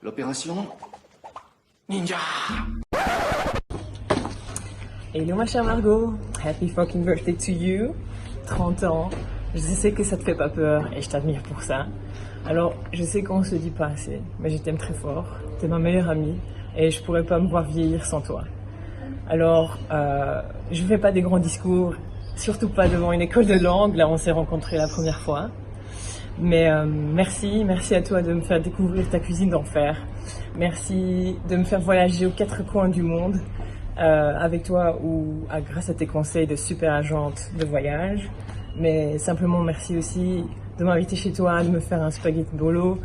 L'opération Ninja. Hello ma chère Margot, happy fucking birthday to you, 30 ans, je sais que ça te fait pas peur et je t'admire pour ça. Alors je sais qu'on se dit pas assez, mais je t'aime très fort, t'es ma meilleure amie et je pourrais pas me voir vieillir sans toi. Alors je fais pas des grands discours, surtout pas devant une école de langue, là on s'est rencontrés la première fois. Mais merci à toi de me faire découvrir ta cuisine d'enfer. Merci de me faire voyager aux quatre coins du monde avec toi ou grâce à tes conseils de super agente de voyage. Mais simplement merci aussi de m'inviter chez toi, de me faire un spaghetti bolo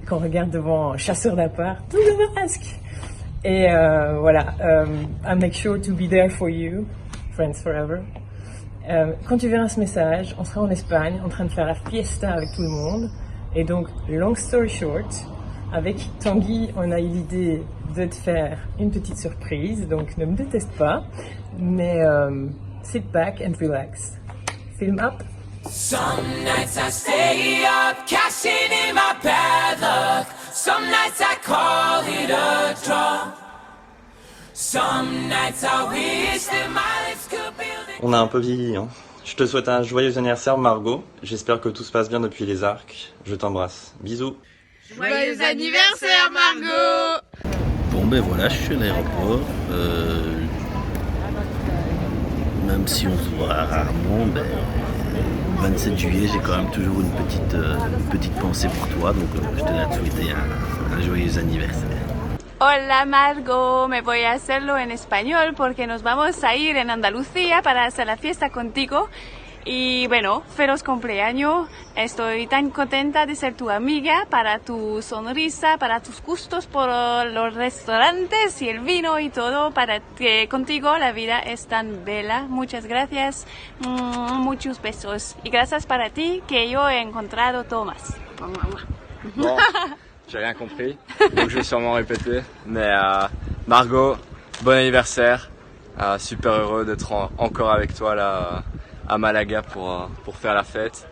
qu'on regarde devant Chasseur d'appart, tout le masque. Et voilà, I make sure to be there for you, friends forever. Quand tu verras ce message, on sera en Espagne en train de faire la fiesta avec tout le monde. Et donc, long story short, avec Tanguy, on a eu l'idée de te faire une petite surprise. Donc, ne me déteste pas, mais sit back and relax. Film up. Some nights I stay up, cashing in my bad luck. Some nights I call it a draw. Some nights I wish that my lips could build it. On a un peu vieilli, hein. Je te souhaite un joyeux anniversaire, Margot. J'espère que tout se passe bien depuis les Arcs. Je t'embrasse. Bisous. Joyeux anniversaire, Margot! Bon ben voilà, je suis à l'aéroport. Même si on se voit rarement, ben, le 27 juillet, j'ai quand même toujours une petite pensée pour toi. Donc je tenais à te souhaiter un joyeux anniversaire. Hola Margot, me voy a hacerlo en español porque nos vamos a ir en Andalucía para hacer la fiesta contigo. Y bueno, feliz cumpleaños, estoy tan contenta de ser tu amiga, para tu sonrisa, para tus gustos por los restaurantes y el vino y todo, para que contigo la vida es tan bella. Muchas gracias, muchos besos. Y gracias para ti que yo he encontrado Thomas. Bon, j'ai rien compris, donc je vais sûrement répéter. Mais Margot, bon anniversaire, super heureux d'être encore avec toi là à Malaga pour faire la fête.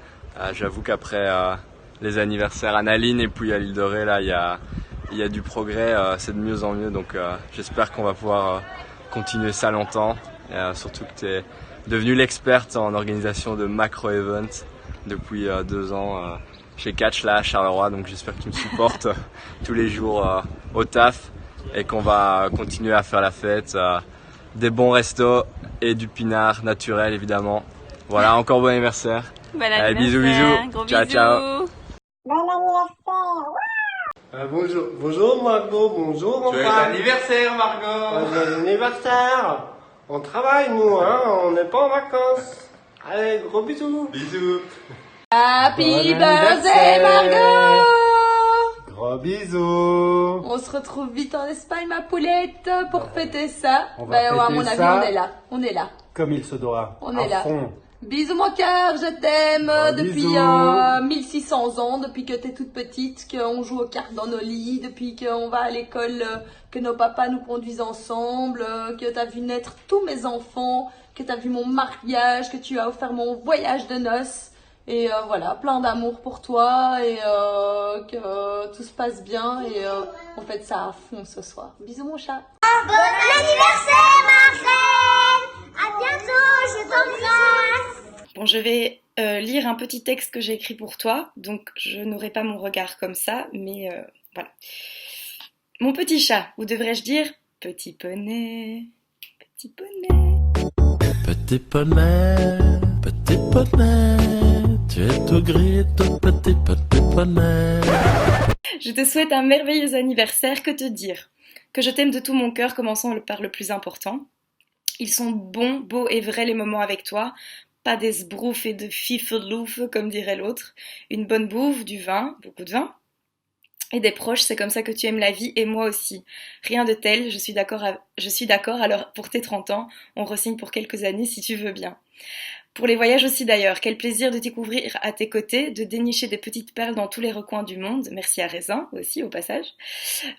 J'avoue qu'après les anniversaires à Naline et puis à l'île de Ré, là il y a du progrès, c'est de mieux en mieux, donc j'espère qu'on va pouvoir continuer ça longtemps. Surtout que tu es devenue l'experte en organisation de macro-events depuis 2 ans. Chez Catch là à Charleroi, donc j'espère que tu me supportes tous les jours au taf et qu'on va continuer à faire la fête, des bons restos et du pinard naturel évidemment. Voilà, encore bon anniversaire. Bon anniversaire. Allez, bisous bisous. Gros Ciao bisous. ciao. Bon anniversaire. Bonjour Margot, bonjour mon Joyeux frère. anniversaire Margot. Joyeux anniversaire. On travaille nous, hein, on n'est pas en vacances. Allez, gros bisous. Bisous. Happy Bon birthday, anniversaire. Margot! Gros bisous. On se retrouve vite en Espagne, ma poulette, pour fêter ça. On va À fêter mon avis, ça. on est là. Comme il se doit. On à est là. fond. Bisous mon cœur, je t'aime Gros depuis bisous. 1600 ans, depuis que t'es toute petite, qu'on joue aux cartes dans nos lits, depuis qu'on va à l'école, que nos papas nous conduisent ensemble, que t'as vu naître tous mes enfants, que t'as vu mon mariage, que tu as offert mon voyage de noces. Et voilà, plein d'amour pour toi et que tout se passe bien et on fait ça à fond ce soir. Bisous mon chat. Bon anniversaire, ma reine. À bientôt, je t'embrasse. Bon, je vais lire un petit texte que j'ai écrit pour toi, donc je n'aurai pas mon regard comme ça, mais voilà. Mon petit chat, ou devrais-je dire petit poney, petit poney. Petit poney, tu es tout gris, tout petit poney. Je te souhaite un merveilleux anniversaire, que te dire? Que je t'aime de tout mon cœur, commençons par le plus important. Ils sont bons, beaux et vrais les moments avec toi, pas des sbroufs et de fifelouf comme dirait l'autre. Une bonne bouffe, du vin, beaucoup de vin. Et des proches, c'est comme ça que tu aimes la vie et moi aussi. Rien de tel, je suis d'accord, alors pour tes 30 ans, on re-signe pour quelques années si tu veux bien. Pour les voyages aussi d'ailleurs, quel plaisir de découvrir à tes côtés, de dénicher des petites perles dans tous les recoins du monde, merci à Raisin aussi au passage.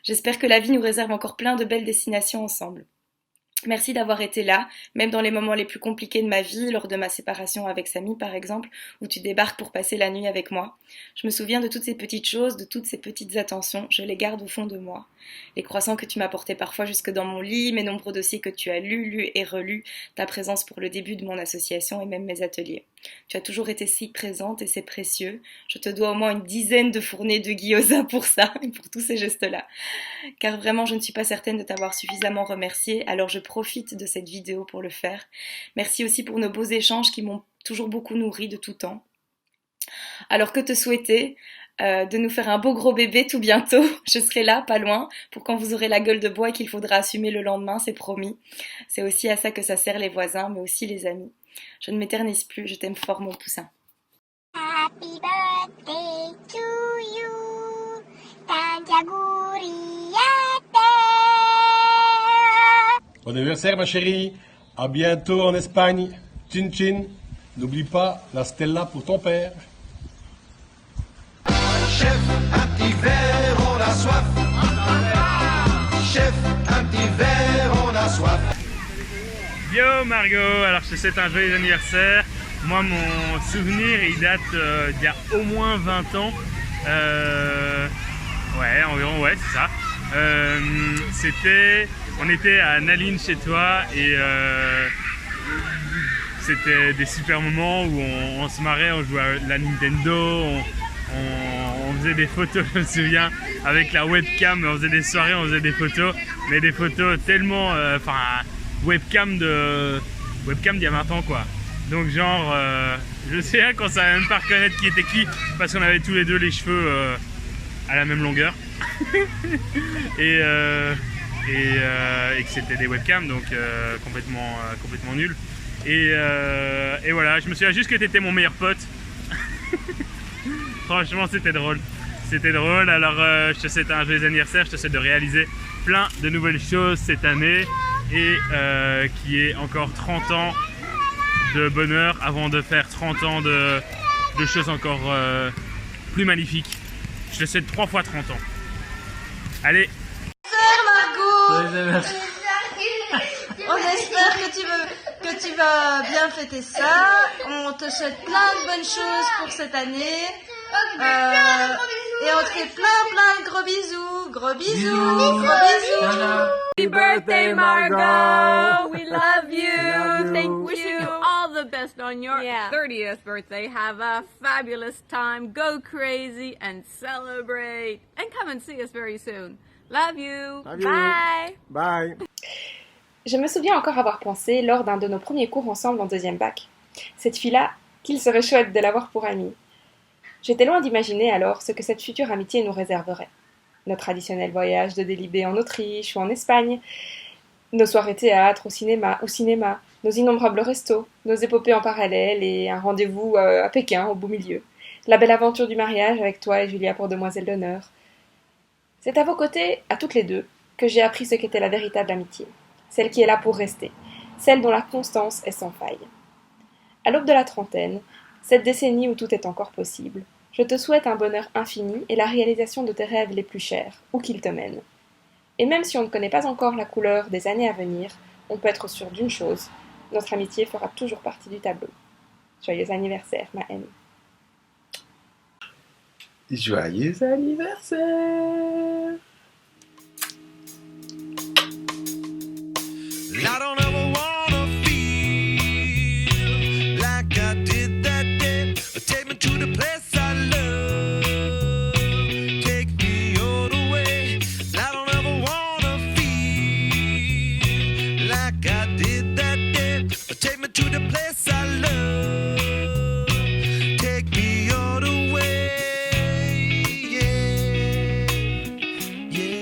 J'espère que la vie nous réserve encore plein de belles destinations ensemble. Merci d'avoir été là, même dans les moments les plus compliqués de ma vie, lors de ma séparation avec Samy par exemple, où tu débarques pour passer la nuit avec moi. Je me souviens de toutes ces petites choses, de toutes ces petites attentions, je les garde au fond de moi. Les croissants que tu m'apportais parfois jusque dans mon lit, mes nombreux dossiers que tu as lus et relus, ta présence pour le début de mon association et même mes ateliers. Tu as toujours été si présente et c'est précieux. Je te dois au moins une dizaine de fournées de gyoza pour ça, et pour tous ces gestes-là. Car vraiment, je ne suis pas certaine de t'avoir suffisamment remercié, alors je profite de cette vidéo pour le faire. Merci aussi pour nos beaux échanges qui m'ont toujours beaucoup nourri de tout temps. Alors que te souhaiter de nous faire un beau gros bébé tout bientôt. Je serai là, pas loin, pour quand vous aurez la gueule de bois et qu'il faudra assumer le lendemain, c'est promis. C'est aussi à ça que ça sert les voisins, mais aussi les amis. Je ne m'éternise plus, je t'aime fort mon poussin. Happy birthday to you, Tantiaguriate. Bon anniversaire ma chérie, à bientôt en Espagne. Chin chin, n'oublie pas la Stella pour ton père. Chef, un petit verre, on a soif. Chef, un petit verre, on a soif. Yo Margot, alors je te souhaite un joyeux anniversaire. Moi mon souvenir il date d'il y a au moins 20 ans. Ouais, environ, ouais c'est ça. On était à Naline chez toi et c'était des super moments où on se marrait, on jouait à la Nintendo, on faisait des photos, je me souviens, avec la webcam, on faisait des soirées, on faisait des photos, mais des photos tellement, webcam d'il y a 20 ans quoi. Donc genre, je sais qu'on savait même pas reconnaître qui était qui, parce qu'on avait tous les deux les cheveux à la même longueur. et que c'était des webcams, donc complètement nul. Et voilà, je me souviens juste que tu étais mon meilleur pote. Franchement, c'était drôle. C'était drôle, alors je te souhaite un joyeux anniversaire, je te souhaite de réaliser plein de nouvelles choses cette année et qu'il y ait encore 30 ans de bonheur avant de faire 30 ans de choses encore plus magnifiques. Je te souhaite 3 fois 30 ans. Allez! Margot! On espère que tu vas bien fêter ça. On te souhaite plein de bonnes choses pour cette année. Et on te fait plein de gros bisous. Gros bisous. Gros bisous. Happy birthday, Margot! We love you. Wishing you all the best on your 30th birthday. Have a fabulous time. Go crazy and celebrate. And come and see us very soon. Love you. Bye. Bye. Je me souviens encore avoir pensé, lors d'un de nos premiers cours ensemble en 2e bac, cette fille-là, qu'il serait chouette de l'avoir pour amie. J'étais loin d'imaginer alors ce que cette future amitié nous réserverait. Nos traditionnels voyages de délibé en Autriche ou en Espagne, nos soirées théâtre au cinéma, nos innombrables restos, nos épopées en parallèle et un rendez-vous à Pékin au beau milieu. La belle aventure du mariage avec toi et Julia pour demoiselle d'honneur. C'est à vos côtés, à toutes les deux, que j'ai appris ce qu'était la véritable amitié. Celle qui est là pour rester, celle dont la constance est sans faille. À l'aube de la trentaine, cette décennie où tout est encore possible, je te souhaite un bonheur infini et la réalisation de tes rêves les plus chers, où qu'ils te mènent. Et même si on ne connaît pas encore la couleur des années à venir, on peut être sûr d'une chose, notre amitié fera toujours partie du tableau. Joyeux anniversaire, ma haine. Joyeux anniversaire! I don't ever wanna feel like I did that day. Take me to the place I love. Take me all the way. I don't ever wanna feel like I did that day. Take me to the place I love. Take me all the way.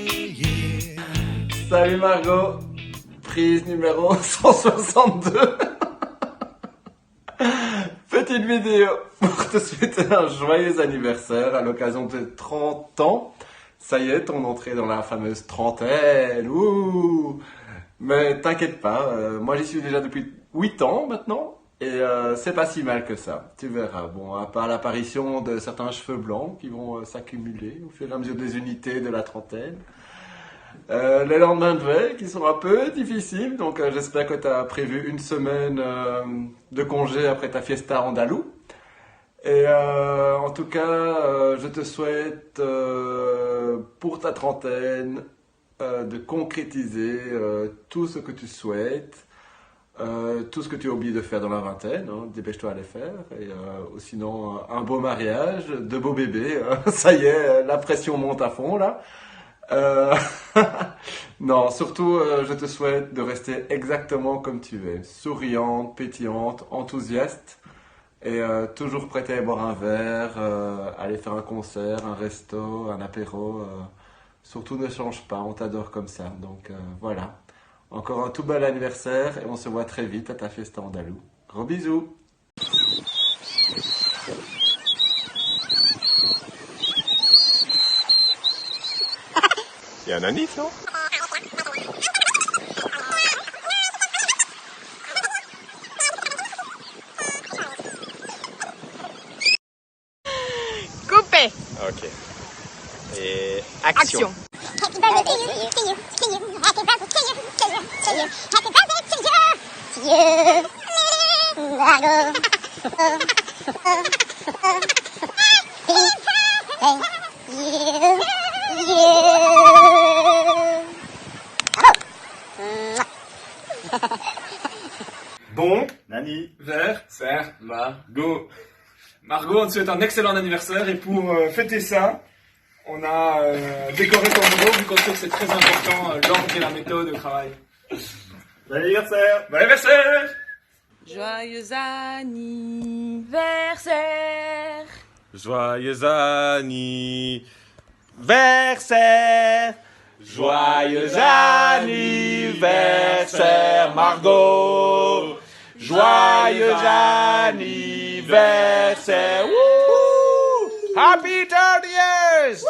Yeah. Salut Margot! Prise numéro 162. Petite vidéo pour te souhaiter un joyeux anniversaire à l'occasion de tes 30 ans. Ça y est, ton entrée dans la fameuse trentaine. Ouh. Mais t'inquiète pas, moi j'y suis déjà depuis 8 ans maintenant. Et c'est pas si mal que ça, tu verras. Bon, à part l'apparition de certains cheveux blancs qui vont s'accumuler au fur et à mesure des unités de la trentaine. Les lendemains de veille qui sont un peu difficiles, donc j'espère que tu as prévu une semaine de congé après ta fiesta andalou. Et en tout cas, je te souhaite pour ta trentaine de concrétiser tout ce que tu souhaites. Tout ce que tu as oublié de faire dans la vingtaine, hein, dépêche-toi à les faire. Et sinon, un beau mariage, de beaux bébés. Ça y est, la pression monte à fond là. Non, surtout, je te souhaite de rester exactement comme tu es. Souriante, pétillante, enthousiaste. Et toujours prête à aller boire un verre, aller faire un concert, un resto, un apéro. Surtout ne change pas, on t'adore comme ça. Donc voilà. Encore un tout bel anniversaire et on se voit très vite à ta fiesta andalou. Gros bisous. Il y a un anif, non? Coupé. Ok. Et action. Happy birthday to you, to you, to you. Happy birthday to you, to you, to you. Happy birthday to you, to you. Margot. Bon, Nani. Versaire, Margot. Margot, on te souhaite un excellent anniversaire et pour fêter ça, on a décoré ton bureau vu qu'on sait que c'est très important l'ordre et la méthode de travail. Bon anniversaire. Bon anniversaire! Joyeux anniversaire. Joyeux anniversaire. Joyeux anniversaire, Margot. Joyeux anniversaire. Wouhou! Happy 30 years!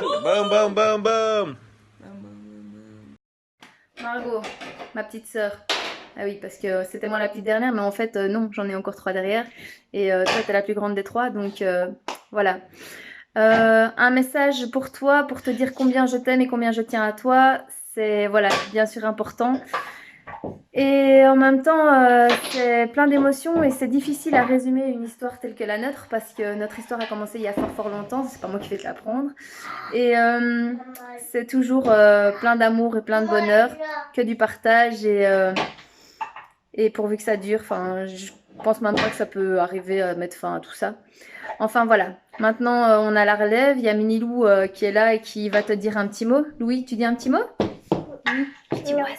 Boum, boum, boum, boum. Margot, ma petite sœur. Ah oui, parce que c'était moi la petite dernière, mais en fait, non, j'en ai encore 3 derrière. Et toi, t'es la plus grande des 3, donc voilà. Un message pour toi, pour te dire combien je t'aime et combien je tiens à toi. C'est, voilà, bien sûr important. Et en même temps, c'est plein d'émotions et c'est difficile à résumer une histoire telle que la nôtre parce que notre histoire a commencé il y a fort longtemps, c'est pas moi qui vais te l'apprendre. Et c'est toujours plein d'amour et plein de bonheur, que du partage et pourvu que ça dure, enfin, je pense même pas que ça peut arriver à mettre fin à tout ça. Enfin voilà, maintenant on a la relève, il y a Minilou qui est là et qui va te dire un petit mot. Louis, tu dis un petit mot? Oui, petit waza.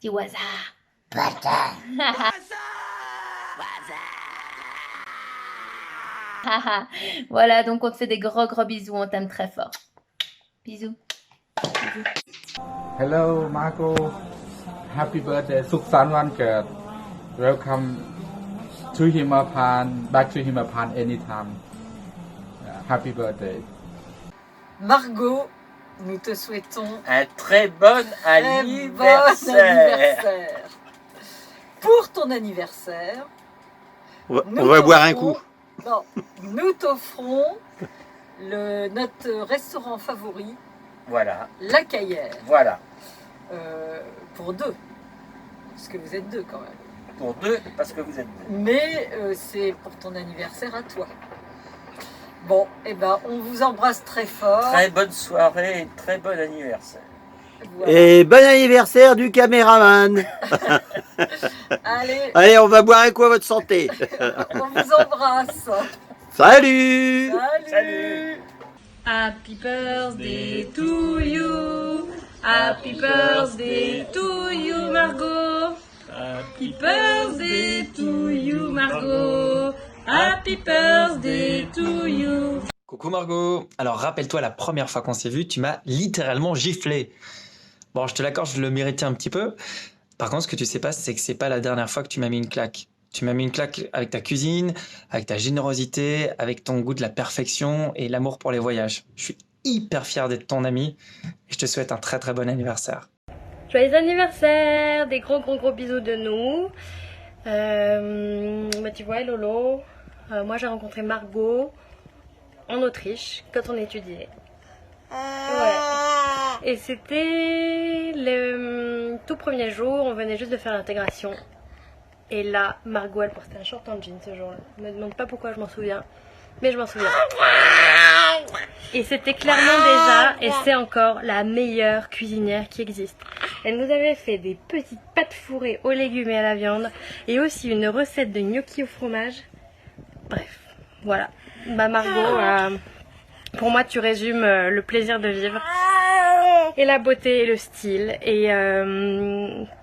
Petit waza. Voilà, donc on te fait des gros bisous, on t'aime très fort. Bisous. Hello Margot, happy birthday, สุขสันต์วันเกิด Welcome to Himapan, back to Himapan anytime. Happy birthday. Margot, nous te souhaitons un très bon anniversaire. Pour ton anniversaire, On va boire un coup. Non, nous t'offrons notre restaurant favori. Voilà. La Caillère. Voilà. Pour 2. Parce que vous êtes 2 quand même. Pour 2, parce que vous êtes 2. Mais c'est pour ton anniversaire à toi. Bon, et ben on vous embrasse très fort. Très bonne soirée et très bon anniversaire. Voilà. Et bon anniversaire du caméraman. Allez, on va boire un coup à votre santé. On vous embrasse. Salut. Salut. Happy birthday to you. Happy birthday to you, Margot. Happy birthday to you, Margot. Happy birthday to you. Coucou Margot. Alors rappelle-toi la première fois qu'on s'est vu, tu m'as littéralement giflé. Bon, je te l'accorde, je le méritais un petit peu. Par contre, ce que tu sais pas, c'est que c'est pas la dernière fois que tu m'as mis une claque. Tu m'as mis une claque avec ta cuisine, avec ta générosité, avec ton goût de la perfection et l'amour pour les voyages. Je suis hyper fier d'être ton ami et je te souhaite un très très bon anniversaire. Joyeux anniversaire, des gros bisous de nous. Bah tu vois Lolo, moi j'ai rencontré Margot en Autriche quand on étudiait. Ouais. et c'était le tout premier jour, on venait juste de faire l'intégration. Et là, Margot, elle portait un short en jean ce jour-là. Ne me demande pas pourquoi je m'en souviens, mais je m'en souviens. Et c'était clairement déjà, et c'est encore, la meilleure cuisinière qui existe. Elle nous avait fait des petites pâtes fourrées aux légumes et à la viande, et aussi une recette de gnocchi au fromage. Bref, voilà. Bah Margot, pour moi tu résumes le plaisir de vivre, et la beauté et le style. Et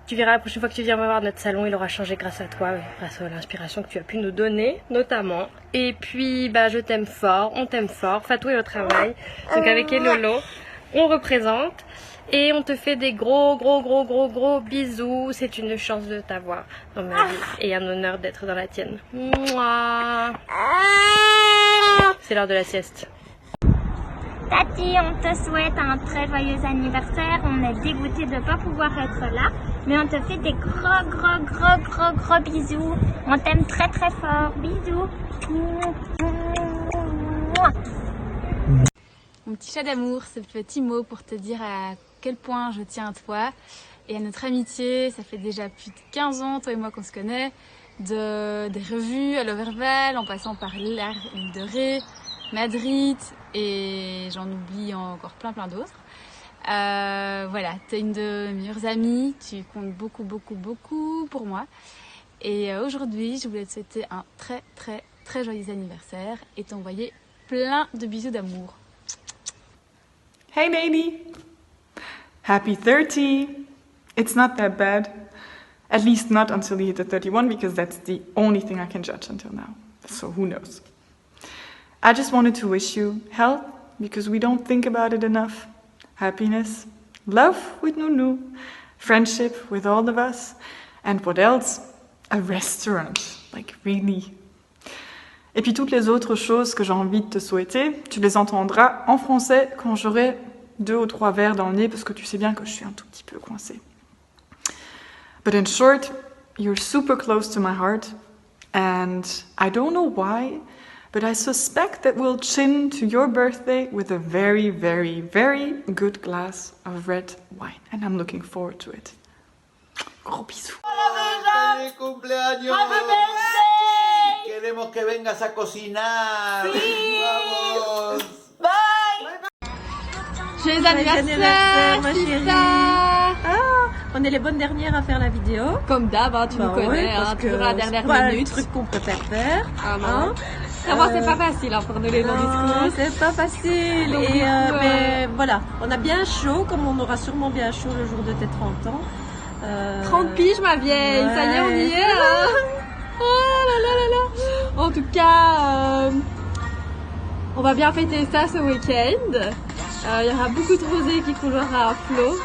tu verras la prochaine fois que tu viens voir notre salon, il aura changé grâce à toi, grâce à l'inspiration que tu as pu nous donner notamment. Et puis bah je t'aime fort, on t'aime fort, Fatou est au travail, donc avec Elolo on représente. Et on te fait des gros bisous. C'est une chance de t'avoir dans ma vie et un honneur d'être dans la tienne. Mouah. C'est l'heure de la sieste. Tati, on te souhaite un très joyeux anniversaire. On est dégoûtés de ne pas pouvoir être là, mais on te fait des gros bisous. On t'aime très fort. Bisous. Mon petit chat d'amour, ce petit mot pour te dire à quel point je tiens à toi et à notre amitié. Ça fait déjà plus de 15 ans, toi et moi, qu'on se connaît, des revues à l'Overvel, en passant par l'Air de Ré, Madrid, et j'en oublie encore plein d'autres. Voilà, t'es une de mes meilleures amies, tu comptes beaucoup pour moi. Et aujourd'hui, je voulais te souhaiter un très joyeux anniversaire et t'envoyer plein de bisous d'amour. Hey baby! Happy 30! It's not that bad. At least not until you hit the 31, because that's the only thing I can judge until now. So who knows? I just wanted to wish you health, because we don't think about it enough. Happiness, love with Nunu, friendship with all of us, and what else? A restaurant, like really. Et puis toutes les autres choses que j'ai envie de te souhaiter, tu les entendras en français quand j'aurai 2 ou 3 verres dans le nez, parce que tu sais bien que je suis un tout petit peu coincée. But in short, you're super close to my heart, and I don't know why, but I suspect that we'll chin to your birthday with a very good glass of red wine, and I'm looking forward to it. Gros bisous. ¡Feliz cumpleaños! Queremos que vengas a cocinar. Sí. Vamos. Bye. Joyeux anniversaire, ma chérie. On est les bonnes dernières à faire la vidéo. Comme d'hab, hein, tu nous connais, parce toujours à la dernière minute. Le truc qu'on préfère faire. Ah non. Savoir, c'est pas facile hein, pour nous les longs discours. C'est pas facile. Donc, mais voilà, on a bien chaud, comme on aura sûrement bien chaud le jour de tes 30 ans. 30 piges, ma vieille. Ouais. Ça y est, on y est. Hein. Oh là là là là. En tout cas, on va bien fêter ça ce week-end. Il y aura beaucoup de rosé qui coulera à flot.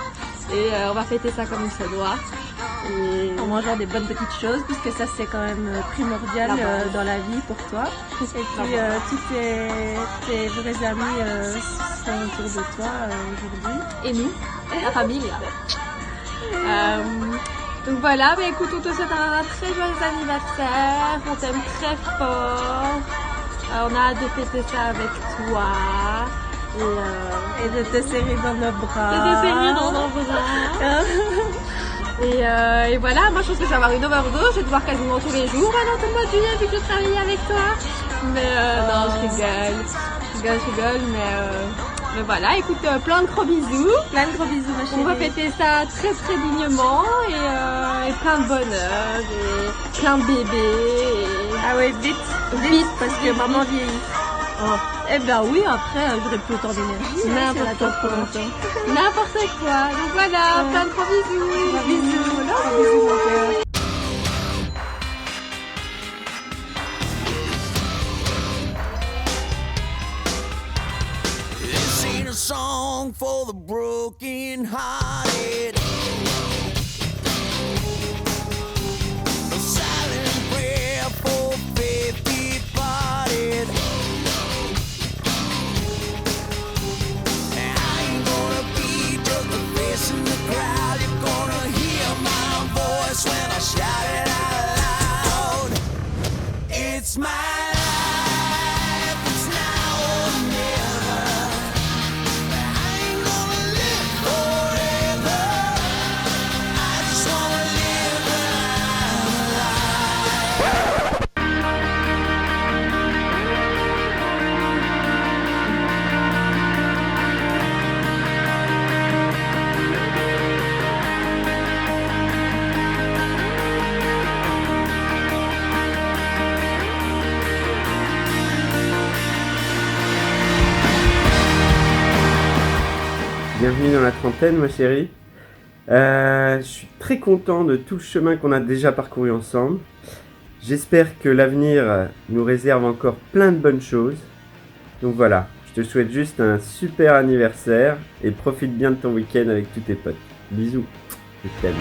Et on va fêter ça comme il se doit. Et en mangeant des bonnes petites choses, puisque ça c'est quand même primordial dans la vie pour toi. Et puis tous tes vrais amis sont autour de toi aujourd'hui. Et nous, la famille. Donc voilà, mais écoute, on te souhaite un très joyeux anniversaire, on t'aime très fort, on a hâte de fêter ça avec toi. Et de te serrer dans nos bras. Et voilà, moi je pense que je vais avoir une overdose, je vais te voir quasiment tous les jours pendant tout le mois de juillet vu que je travaille avec toi. Mais non, je rigole, mais voilà, écoute, plein de gros bisous. Plein de gros bisous, ma chérie. On va fêter ça très dignement et plein de bonheur et plein de bébés. Ah ouais, vite, parce que maman vieillit. Oh. Eh ben oui, après j'aurai plus autant d'énergie. N'importe quoi. Donc voilà, plein de gros bisous. Bisous. This ain't a song for the broken hearted. A silent prayer for faith departed. In the crowd, you're gonna hear my voice when I shout it out loud. It's my life, it's now or never. I ain't gonna live Bienvenue dans la trentaine, ma chérie. Je suis très content de tout le chemin qu'on a déjà parcouru ensemble. J'espère que l'avenir nous réserve encore plein de bonnes choses. Donc voilà, je te souhaite juste un super anniversaire et profite bien de ton week-end avec tous tes potes. Bisous, je t'aime.